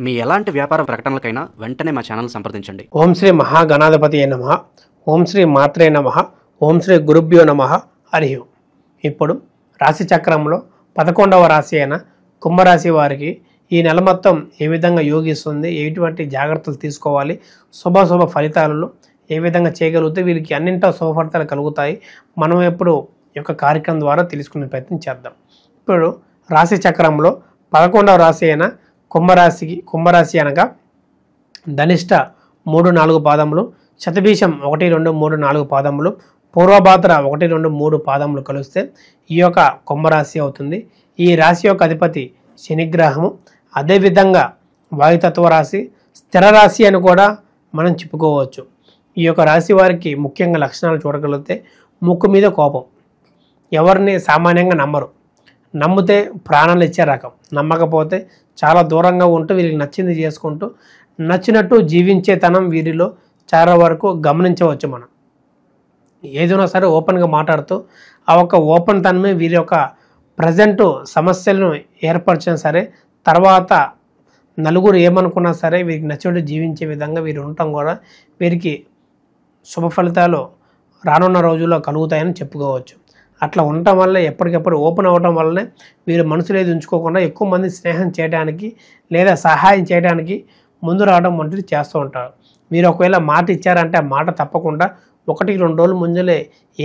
మీ ఎలాంటి వ్యాపార ప్రకటనలకైనా వెంటనే మా ఛానల్ సంప్రదించండి. ఓం శ్రీ మహాగణాధిపతియే నమః. ఓం శ్రీ మాత్రే నమః. ఓం శ్రీ గురుభ్యో నమః. హరి ఓం. ఇప్పుడు రాశి చక్రంలో 11వ రాశి అయిన కుంభరాశి వారికి ఈ నెల మొత్తం ఏ విధంగా యోగిస్తుంది, ఎటువంటి జాగ్రత్తలు తీసుకోవాలి, శుభ ఫలితాలను ఏ విధంగా చేయగలిగితే వీరికి అన్నింటా శుభ ఫలితాలు కలుగుతాయి, మనం ఎప్పుడు ఈ యొక్క కార్యక్రమం ద్వారా తెలుసుకునే ప్రయత్నం చేద్దాం. ఇప్పుడు రాశి చక్రంలో 11వ రాశి అయిన కుంభరాశి అనగా ధనిష్ట 3-4 పాదములు, శతభీషం 1-2-3-4 పాదములు, పూర్వభాద్ర 1-2-3 పాదములు కలిస్తే ఈ యొక్క కుంభరాశి అవుతుంది. ఈ రాశి యొక్క అధిపతి శనిగ్రహము. అదేవిధంగా వాయుతత్వ రాశి, స్థిర రాశి అని కూడా మనం చెప్పుకోవచ్చు. ఈ యొక్క రాశి వారికి ముఖ్యంగా లక్షణాలు చూడగలిగితే ముక్కు మీద కోపం, ఎవరిని సామాన్యంగా నమ్మరు, నమ్మితే ప్రాణాలు ఇచ్చే రకం, నమ్మకపోతే చాలా దూరంగా ఉంటూ వీరికి నచ్చింది చేసుకుంటూ నచ్చినట్టు జీవించే తనం వీరిలో చాలా వరకు గమనించవచ్చు. మనం ఏదైనా సరే ఓపెన్గా మాట్లాడుతూ ఆ ఒక ఓపెన్ తనమే వీరి యొక్క ప్రజెంటు సమస్యలను ఏర్పరిచినా సరే తర్వాత నలుగురు ఏమనుకున్నా సరే వీరికి నచ్చినట్టు జీవించే విధంగా వీరు ఉండటం కూడా వీరికి శుభ ఫలితాలు రానున్న రోజుల్లో కలుగుతాయని చెప్పుకోవచ్చు. అట్లా ఉండటం వల్ల ఎప్పటికెప్పుడు ఓపెన్ అవ్వటం వల్లనే వీరు మనసులో ఏది ఉంచుకోకుండా ఎక్కువ మంది స్నేహం చేయడానికి లేదా సహాయం చేయడానికి ముందు రావడం వంటిది చేస్తూ ఉంటారు. మీరు ఒకవేళ మాట ఇచ్చారంటే ఆ మాట తప్పకుండా 1-2 రోజుల ముందులే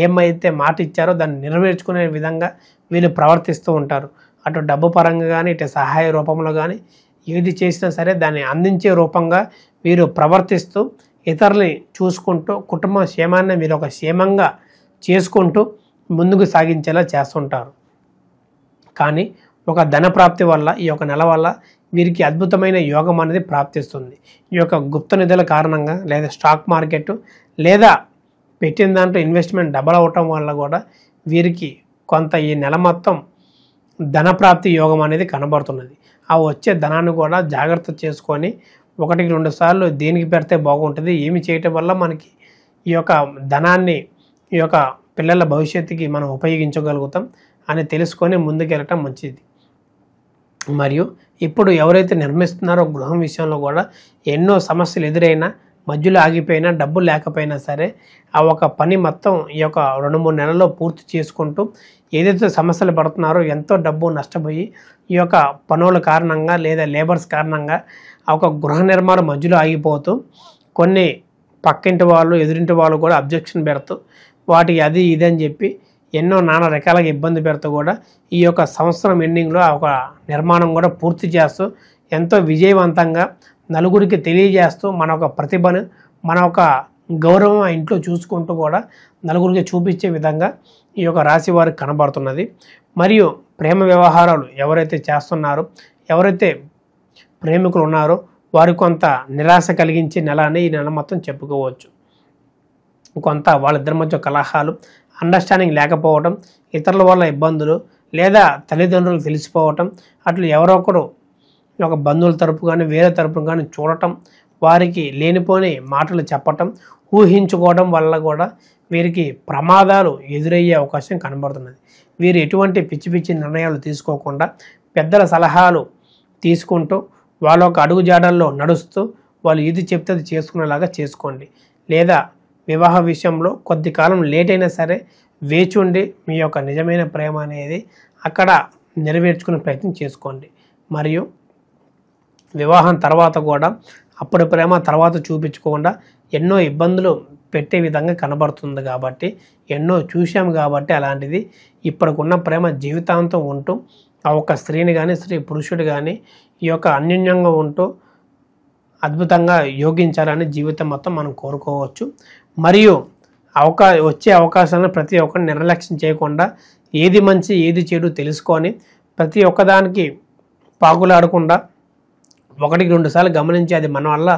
ఏమైతే మాట ఇచ్చారో దాన్ని నెరవేర్చుకునే విధంగా వీళ్ళు ప్రవర్తిస్తూ ఉంటారు. అటు డబ్బు పరంగా కానీ ఇటు సహాయ రూపంలో కానీ ఏది చేసినా సరే దాన్ని అందించే రూపంగా వీరు ప్రవర్తిస్తూ ఇతరుల్ని చూసుకుంటూ కుటుంబ క్షేమాన్ని మీరు ఒక క్షేమంగా చేసుకుంటూ ముందుకు సాగించేలా చేస్తుంటారు. కానీ ఒక ధన ప్రాప్తి వల్ల ఈ యొక్క నెల వల్ల వీరికి అద్భుతమైన యోగం అనేది ప్రాప్తిస్తుంది. ఈ యొక్క గుప్త నిధుల కారణంగా లేదా స్టాక్ మార్కెట్ లేదా పెట్టిన దాంట్లో ఇన్వెస్ట్మెంట్ డబల్ అవటం వల్ల కూడా వీరికి కొంత ఈ నెల మొత్తం ధన ప్రాప్తి యోగం అనేది కనబడుతున్నది. ఆ వచ్చే ధనాన్ని కూడా జాగ్రత్త చేసుకొని 1-2 సార్లు దేనికి పెడితే బాగుంటుంది, ఏమి చేయటం వల్ల మనకి ఈ యొక్క ధనాన్ని ఈ యొక్క పిల్లల భవిష్యత్తుకి మనం ఉపయోగించగలుగుతాం అని తెలుసుకొని ముందుకెళ్ళటం మంచిది. మరియు ఇప్పుడు ఎవరైతే నిర్మిస్తున్నారో గృహం విషయంలో కూడా ఎన్నో సమస్యలు ఎదురైనా మధ్యలో ఆగిపోయినా డబ్బు లేకపోయినా సరే ఆ ఒక పని మొత్తం ఈ యొక్క 2-3 నెలల్లో పూర్తి చేసుకుంటూ ఏదైతే సమస్యలు పడుతున్నారో ఎంతో డబ్బు నష్టపోయి ఈ యొక్క పనుల కారణంగా లేదా లేబర్స్ కారణంగా ఆ ఒక గృహ నిర్మాణం మధ్యలో ఆగిపోతూ కొన్ని పక్కింటి వాళ్ళు ఎదురింటి వాళ్ళు కూడా అబ్జెక్షన్ పెడుతూ వాటికి అది ఇది అని చెప్పి ఎన్నో నానా రకాలుగా ఇబ్బంది పెడుతూ కూడా ఈ యొక్క సంవత్సరం ఎండింగ్లో ఆ ఒక నిర్మాణం కూడా పూర్తి చేస్తూ ఎంతో విజయవంతంగా నలుగురికి తెలియజేస్తూ మన ఒక ప్రతిభను మన ఒక గౌరవం ఆ ఇంట్లో చూసుకుంటూ కూడా నలుగురికి చూపించే విధంగా ఈ యొక్క రాశి వారికి కనబడుతున్నది. మరియు ప్రేమ వ్యవహారాలు ఎవరైతే చేస్తున్నారో ఎవరైతే ప్రేమికులు ఉన్నారో వారు కొంత నిరాశ కలిగించే నెల అని ఈ నెల మొత్తం చెప్పుకోవచ్చు. కొంత వాళ్ళిద్దరి మధ్య కలహాలు, అండర్స్టాండింగ్ లేకపోవటం, ఇతరుల వల్ల ఇబ్బందులు లేదా తల్లిదండ్రులకు తెలిసిపోవటం, అట్లు ఎవరో ఒకరు ఒక బంధువుల తరపు కానీ వేరే తరపున కానీ చూడటం, వారికి లేనిపోని మాటలు చెప్పటం, ఊహించుకోవడం వల్ల కూడా వీరికి ప్రమాదాలు ఎదురయ్యే అవకాశం కనబడుతున్నది. వీరు ఎటువంటి పిచ్చి నిర్ణయాలు తీసుకోకుండా పెద్దల సలహాలు తీసుకుంటూ వాళ్ళ ఒక అడుగుజాడల్లో నడుస్తూ వాళ్ళు ఇది చెప్తే అది చేసుకునేలాగా చేసుకోండి. లేదా వివాహ విషయంలో కొద్ది కాలం లేట్ అయినా సరే వేచి ఉండి మీ యొక్క నిజమైన ప్రేమ అనేది అక్కడ నెరవేర్చుకునే ప్రయత్నం చేసుకోండి. మరియు వివాహం తర్వాత కూడా అప్పుడు ప్రేమ తర్వాత చూపించుకోకుండా ఎన్నో ఇబ్బందులు పెట్టే విధంగా కనబడుతుంది కాబట్టి ఎన్నో చూసాం కాబట్టి అలాంటిది ఇప్పటికున్న ప్రేమ జీవితాంతం ఉంటూ ఆ ఒక్క స్త్రీని కానీ స్త్రీ పురుషుడు కానీ ఈ యొక్క అన్యోన్యంగా ఉంటూ అద్భుతంగా యోగించాలని జీవితం మొత్తం మనం కోరుకోవచ్చు. మరియు వచ్చే అవకాశాలను ప్రతి ఒక్కరిని నిర్లక్ష్యం చేయకుండా ఏది మంచి ఏది చెడు తెలుసుకొని ప్రతి ఒక్కదానికి పాకులాడకుండా 1-2 సార్లు గమనించి అది మన వల్ల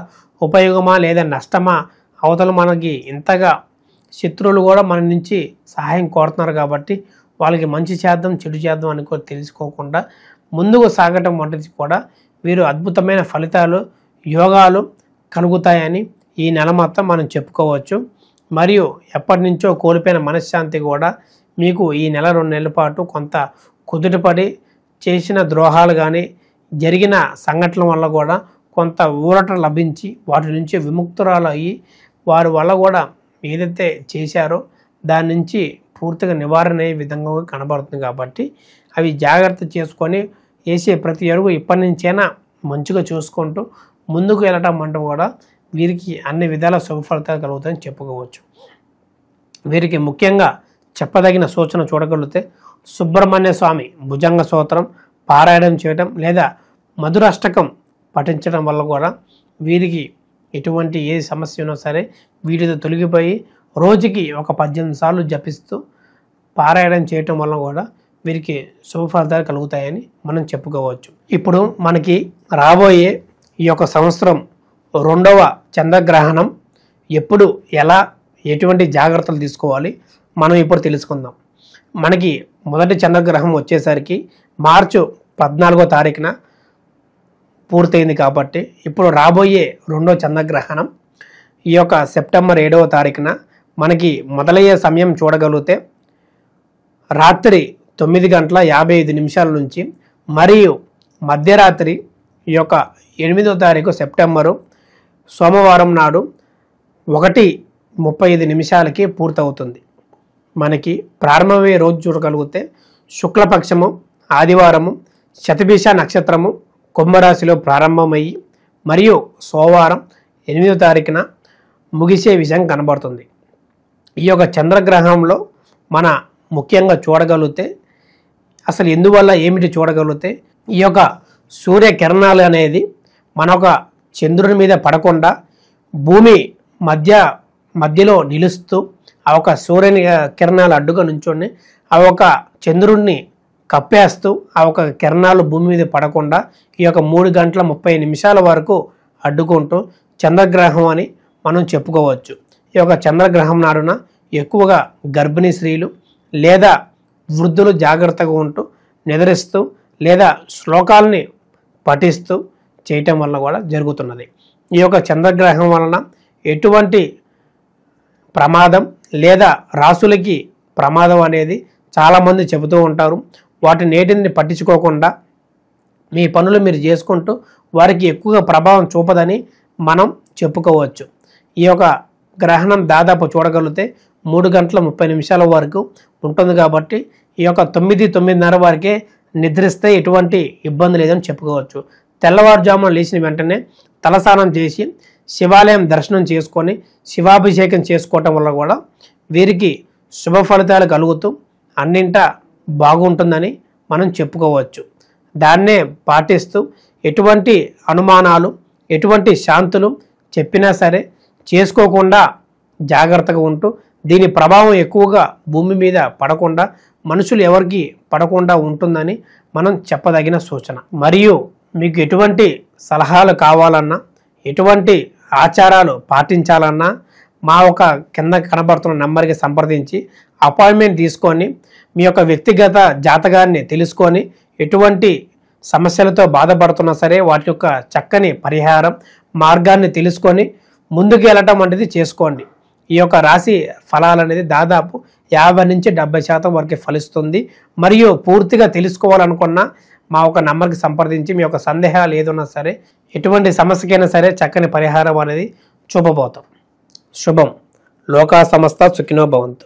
ఉపయోగమా లేదా నష్టమా, అవతల మనకి ఇంతగా శత్రువులు కూడా మన నుంచి సహాయం కోరుతున్నారు కాబట్టి వాళ్ళకి మంచి చేద్దాం చెడు చేద్దాం అని కూడా తెలుసుకోకుండా ముందుకు సాగటం వంటిది కూడా వీరు అద్భుతమైన ఫలితాలు యోగాలు కలుగుతాయని ఈ నెల మొత్తం మనం చెప్పుకోవచ్చు. మరియు ఎప్పటి నుంచో కోల్పోయిన మనశ్శాంతి కూడా మీకు ఈ నెల 2 నెలల పాటు కొంత కుదుటపడి చేసిన ద్రోహాలు కానీ జరిగిన సంఘటనల వల్ల కూడా కొంత ఊరట లభించి వాటి నుంచి విముక్తురాలు అయ్యి వారి వల్ల కూడా ఏదైతే చేశారో దాని నుంచి పూర్తిగా నివారణ అయ్యే విధంగా కనబడుతుంది. కాబట్టి అవి జాగ్రత్త చేసుకొని వేసే ప్రతి అడుగు ఇప్పటి నుంచైనా మంచిగా చూసుకుంటూ ముందుకు వెళ్ళటం అంటూ కూడా వీరికి అన్ని విధాల శుభ ఫలితాలు కలుగుతాయని చెప్పుకోవచ్చు. వీరికి ముఖ్యంగా చెప్పదగిన సూచన చూడగలిగితే సుబ్రహ్మణ్య స్వామి భుజంగ స్తోత్రం పారాయణం చేయడం లేదా మధురాష్టకం పఠించడం వల్ల కూడా వీరికి ఎటువంటి ఏ సమస్య ఉన్నా సరే వీటితో తొలగిపోయి రోజుకి ఒక 18 సార్లు జపిస్తూ పారాయణం చేయటం వల్ల కూడా వీరికి శుభ ఫలితాలు కలుగుతాయని మనం చెప్పుకోవచ్చు. ఇప్పుడు మనకి రాబోయే ఈ యొక్క సంవత్సరం 2వ చంద్రగ్రహణం ఎప్పుడు ఎలా ఎటువంటి జాగ్రత్తలు తీసుకోవాలి మనం ఇప్పుడు తెలుసుకుందాం. మనకి మొదటి చంద్రగ్రహం వచ్చేసరికి మార్చి 14వ తారీఖున పూర్తయింది. కాబట్టి ఇప్పుడు రాబోయే 2వ చంద్రగ్రహణం ఈ యొక్క సెప్టెంబర్ 7వ తారీఖున మనకి మొదలయ్యే సమయం చూడగలిగితే రాత్రి 9:55 నుంచి మరియు మధ్యరాత్రి ఈ యొక్క 8వ తారీఖు సెప్టెంబరు సోమవారం నాడు 1:35 పూర్తవుతుంది. మనకి ప్రారంభమయ్యే రోజు చూడగలిగితే శుక్లపక్షము ఆదివారము శతభిష నక్షత్రము కుంభరాశిలో ప్రారంభమయ్యి మరియు సోమవారం 8వ తారీఖున ముగిసే విషయం కనబడుతుంది. ఈ యొక్క చంద్రగ్రహంలో మన ముఖ్యంగా చూడగలిగితే అసలు ఎందువల్ల ఏమిటి చూడగలిగితే ఈ యొక్క సూర్యకిరణాలు అనేది మన ఒక చంద్రుని మీద పడకుండా భూమి మధ్యలో నిలుస్తూ ఆ ఒక సూర్యుని కిరణాలు అడ్డుగా నుంచొని ఆ ఒక చంద్రుడిని కప్పేస్తూ ఆ ఒక కిరణాలు భూమి మీద పడకుండా ఈ యొక్క 3:30 వరకు అడ్డుకుంటూ చంద్రగ్రహం అని మనం చెప్పుకోవచ్చు. ఈ యొక్క చంద్రగ్రహం నాడున ఎక్కువగా గర్భిణీ స్త్రీలు లేదా వృద్ధులు జాగ్రత్తగా ఉంటూ నిద్రిస్తూ లేదా శ్లోకాలని పఠిస్తూ చేయటం వల్ల కూడా జరుగుతున్నది. ఈ యొక్క చంద్రగ్రహం వలన ఎటువంటి ప్రమాదం లేదా రాసులకి ప్రమాదం అనేది చాలామంది చెబుతూ ఉంటారు. వాటి నేటిని పట్టించుకోకుండా మీ పనులు మీరు చేసుకుంటూ వారికి ఎక్కువగా ప్రభావం చూపదని మనం చెప్పుకోవచ్చు. ఈ యొక్క గ్రహణం దాదాపు చూడగలిగితే 3:30 వరకు ఉంటుంది. కాబట్టి ఈ యొక్క 9:30 వరకే నిద్రిస్తే ఎటువంటి ఇబ్బంది లేదని చెప్పుకోవచ్చు. తెల్లవారుజామున లేచిన వెంటనే తలస్నానం చేసి శివాలయం దర్శనం చేసుకొని శివాభిషేకం చేసుకోవటం వల్ల కూడా వీరికి శుభ ఫలితాలు కలుగుతూ అన్నింటా బాగుంటుందని మనం చెప్పుకోవచ్చు. దాన్నే పాటిస్తూ ఎటువంటి అనుమానాలు ఎటువంటి శాంతులు చెప్పినా సరే చేసుకోకుండా జాగ్రత్తగా ఉంటూ దీని ప్రభావం ఎక్కువగా భూమి మీద పడకుండా మనుషులు ఎవరికి పడకుండా ఉంటుందని మనం చెప్పదగిన సూచన. మరియు మీకు ఎటువంటి సలహాలు కావాలన్నా ఎటువంటి ఆచారాలు పాటించాలన్నా మా ఒక కింద కనబడుతున్న నెంబర్కి సంప్రదించి అపాయింట్మెంట్ తీసుకొని మీ యొక్క వ్యక్తిగత జాతకాన్ని తెలుసుకొని ఎటువంటి సమస్యలతో బాధపడుతున్నా సరే వాటి యొక్క చక్కని పరిహారం మార్గాన్ని తెలుసుకొని ముందుకు వెళ్ళటం అనేది చేసుకోండి. ఈ యొక్క రాశి ఫలాలు అనేది దాదాపు 50 నుంచి 70% వరకు ఫలిస్తుంది. మరియు పూర్తిగా తెలుసుకోవాలనుకున్న మా ఒక నంబర్కి సంప్రదించి మీ యొక్క సందేహాలు ఏదైనా సరే ఎటువంటి సమస్యకైనా సరే చక్కని పరిహారం అనేది చూపబోతాం. శుభం. లోకా సమస్త సుఖినో భవంతు.